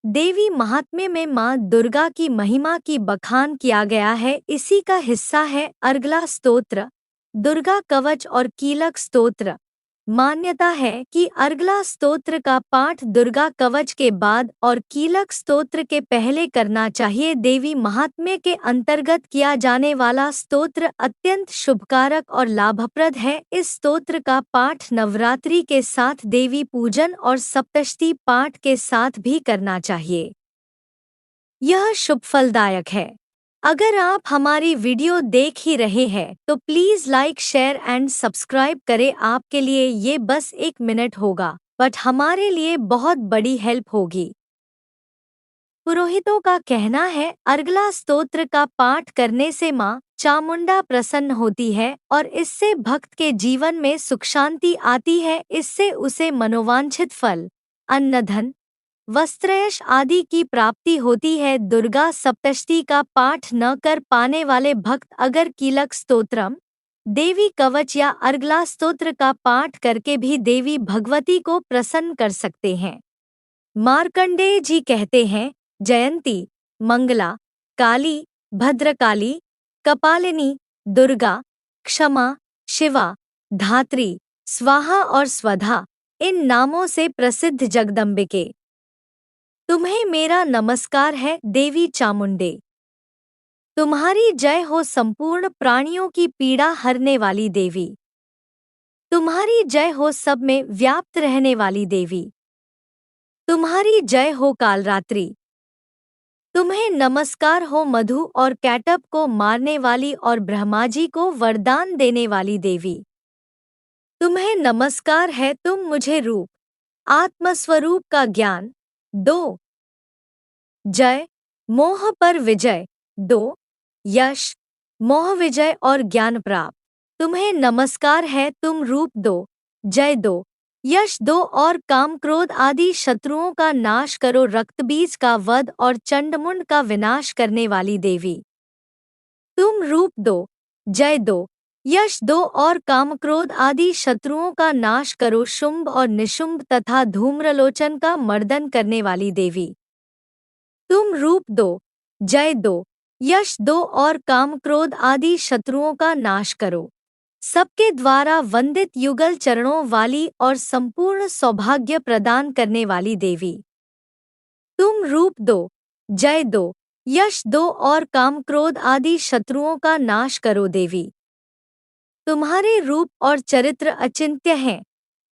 देवी महात्म्य में माँ दुर्गा की महिमा की बखान किया गया है। इसी का हिस्सा है अर्गला स्तोत्र, दुर्गा कवच और कीलक स्तोत्र। मान्यता है कि अर्गला स्तोत्र का पाठ दुर्गा कवच के बाद और कीलक स्तोत्र के पहले करना चाहिए। देवी महात्म्य के अंतर्गत किया जाने वाला स्तोत्र अत्यंत शुभकारक और लाभप्रद है। इस स्तोत्र का पाठ नवरात्रि के साथ देवी पूजन और सप्तशती पाठ के साथ भी करना चाहिए। यह शुभ फलदायक है। अगर आप हमारी वीडियो देख ही रहे हैं तो please like, share and subscribe करें। आपके लिए ये बस 1 मिनट होगा, बट हमारे लिए बहुत बड़ी हेल्प होगी। पुरोहितों का कहना है अर्गला स्तोत्र का पाठ करने से माँ चामुंडा प्रसन्न होती है और इससे भक्त के जीवन में सुख शांति आती है। इससे उसे मनोवांछित फल, अन्न, धन, वस्त्रयश आदि की प्राप्ति होती है। दुर्गा सप्तशती का पाठ न कर पाने वाले भक्त अगर कीलक स्तोत्रम, देवी कवच या अर्गला स्तोत्र का पाठ करके भी देवी भगवती को प्रसन्न कर सकते हैं। मार्कंडेय जी कहते हैं, जयंती, मंगला, काली, भद्रकाली, कपालिनी, दुर्गा, क्षमा, शिवा, धात्री, स्वाहा और स्वधा इन नामों से प्रसिद्ध जगदम्बिके, तुम्हें मेरा नमस्कार है। देवी चामुंडे, तुम्हारी जय हो। संपूर्ण प्राणियों की पीड़ा हरने वाली देवी, तुम्हारी जय हो। सब में व्याप्त रहने वाली देवी, तुम्हारी जय हो। कालरात्रि, तुम्हें नमस्कार हो। मधु और कैटअप को मारने वाली और ब्रह्माजी को वरदान देने वाली देवी, तुम्हें नमस्कार है। तुम मुझे रूप, आत्मस्वरूप का ज्ञान दो। जय, मोह पर विजय दो। यश, मोह विजय और ज्ञान प्राप्त, तुम्हें नमस्कार है। तुम रूप दो, जय दो, यश दो और काम क्रोध आदि शत्रुओं का नाश करो। रक्तबीज का वध और चंडमुंड का विनाश करने वाली देवी, तुम रूप दो, जय दो, यश दो और काम क्रोध आदि शत्रुओं का नाश करो। शुंभ और निशुंभ तथा धूम्रलोचन का मर्दन करने वाली देवी, तुम रूप दो, जय दो, यश दो और काम क्रोध आदि शत्रुओं का नाश करो। सबके द्वारा वंदित युगल चरणों वाली और संपूर्ण सौभाग्य प्रदान करने वाली देवी, तुम रूप दो, जय दो, यश दो और काम क्रोध आदि शत्रुओं का नाश करो। देवी, तुम्हारे रूप और चरित्र अचिंत्य हैं।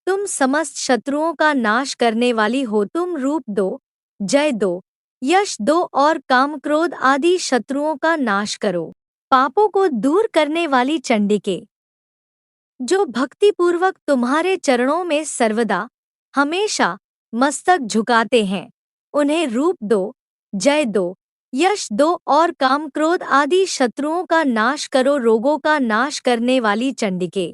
तुम समस्त शत्रुओं का नाश करने वाली हो। तुम रूप दो, जय दो, यश दो और काम क्रोध आदि शत्रुओं का नाश करो। पापों को दूर करने वाली चंडिके, जो भक्तिपूर्वक तुम्हारे चरणों में सर्वदा हमेशा मस्तक झुकाते हैं, उन्हें रूप दो, जय दो, यश दो और काम क्रोध आदि शत्रुओं का नाश करो। रोगों का नाश करने वाली चंडिके,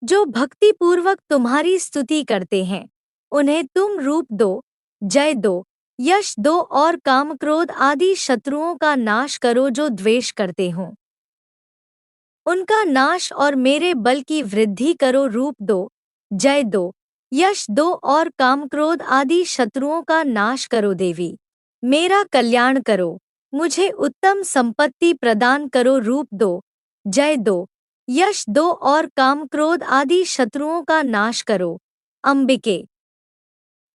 जो भक्तिपूर्वक तुम्हारी स्तुति करते हैं, उन्हें तुम रूप दो, जय दो, यश दो और काम क्रोध आदि शत्रुओं का नाश करो। जो द्वेष करते हों, उनका नाश और मेरे बल की वृद्धि करो। रूप दो, जय दो, यश दो और काम क्रोध आदि शत्रुओं का नाश करो। देवी, मेरा कल्याण करो, मुझे उत्तम संपत्ति प्रदान करो। रूप दो, जय दो, यश दो और काम क्रोध आदि शत्रुओं का नाश करो। अंबिके,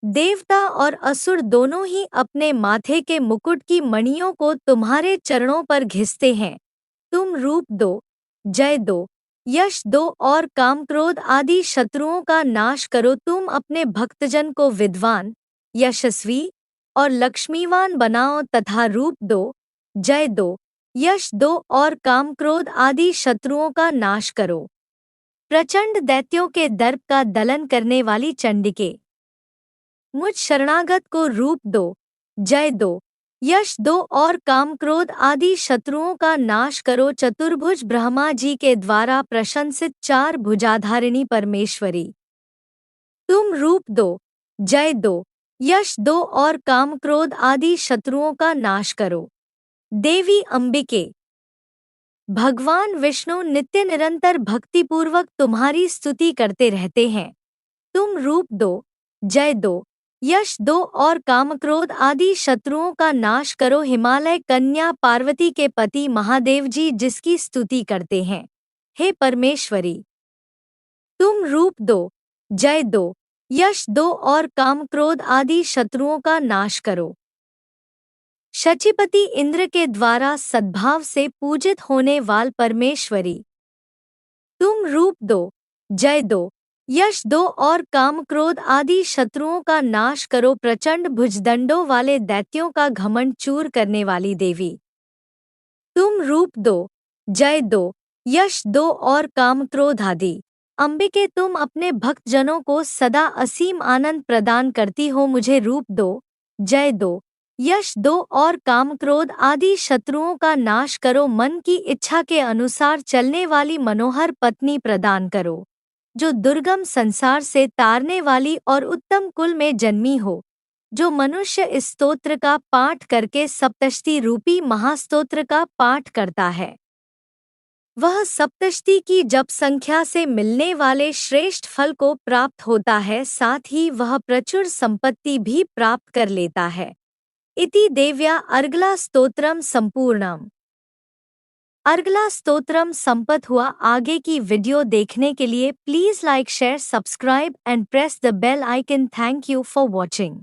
देवता और असुर दोनों ही अपने माथे के मुकुट की मणियों को तुम्हारे चरणों पर घिसते हैं। तुम रूप दो, जय दो, यश दो और काम क्रोध आदि शत्रुओं का नाश करो। तुम अपने भक्तजन को विद्वान, यशस्वी और लक्ष्मीवान बनाओ तथा रूप दो, जय दो, यश दो और काम क्रोध आदि शत्रुओं का नाश करो। प्रचंड दैत्यों के दर्प का दलन करने वाली चंडिके, मुझ शरणागत को रूप दो, जय दो, यश दो और काम क्रोध आदि शत्रुओं का नाश करो। चतुर्भुज ब्रह्मा जी के द्वारा प्रशंसित 4 भुजाधारिणी परमेश्वरी, तुम रूप दो, जय दो, यश दो और काम क्रोध आदि शत्रुओं का नाश करो। देवी अंबिके, भगवान विष्णु नित्य निरंतर भक्तिपूर्वक तुम्हारी स्तुति करते रहते हैं। तुम रूप दो, जय दो, यश दो और कामक्रोध आदि शत्रुओं का नाश करो। हिमालय कन्या पार्वती के पति महादेव जी जिसकी स्तुति करते हैं। हे परमेश्वरी, तुम रूप दो, जय दो, यश दो और कामक्रोध आदि शत्रुओं का नाश करो। शचीपति इंद्र के द्वारा सद्भाव से पूजित होने वाल परमेश्वरी, तुम रूप दो, जय दो, यश दो और काम क्रोध आदि शत्रुओं का नाश करो। प्रचंड भुजदंडों वाले दैत्यों का घमंड चूर करने वाली देवी, तुम रूप दो, जय दो, यश दो और काम क्रोध आदि। अंबिके, तुम अपने भक्तजनों को सदा असीम आनंद प्रदान करती हो। मुझे रूप दो, जय दो, यश दो और काम क्रोध आदि शत्रुओं का नाश करो। मन की इच्छा के अनुसार चलने वाली मनोहर पत्नी प्रदान करो, जो दुर्गम संसार से तारने वाली और उत्तम कुल में जन्मी हो। जो मनुष्य इस स्तोत्र का पाठ करके सप्तशती रूपी महास्तोत्र का पाठ करता है, वह सप्तशती की जप संख्या से मिलने वाले श्रेष्ठ फल को प्राप्त होता है, साथ ही वह प्रचुर संपत्ति भी प्राप्त कर लेता है। इति देव्या अर्गला स्तोत्रम संपूर्णम। अर्गला स्तोत्रम संपत हुआ। आगे की वीडियो देखने के लिए please like, share, subscribe and press the bell icon. Thank you for watching.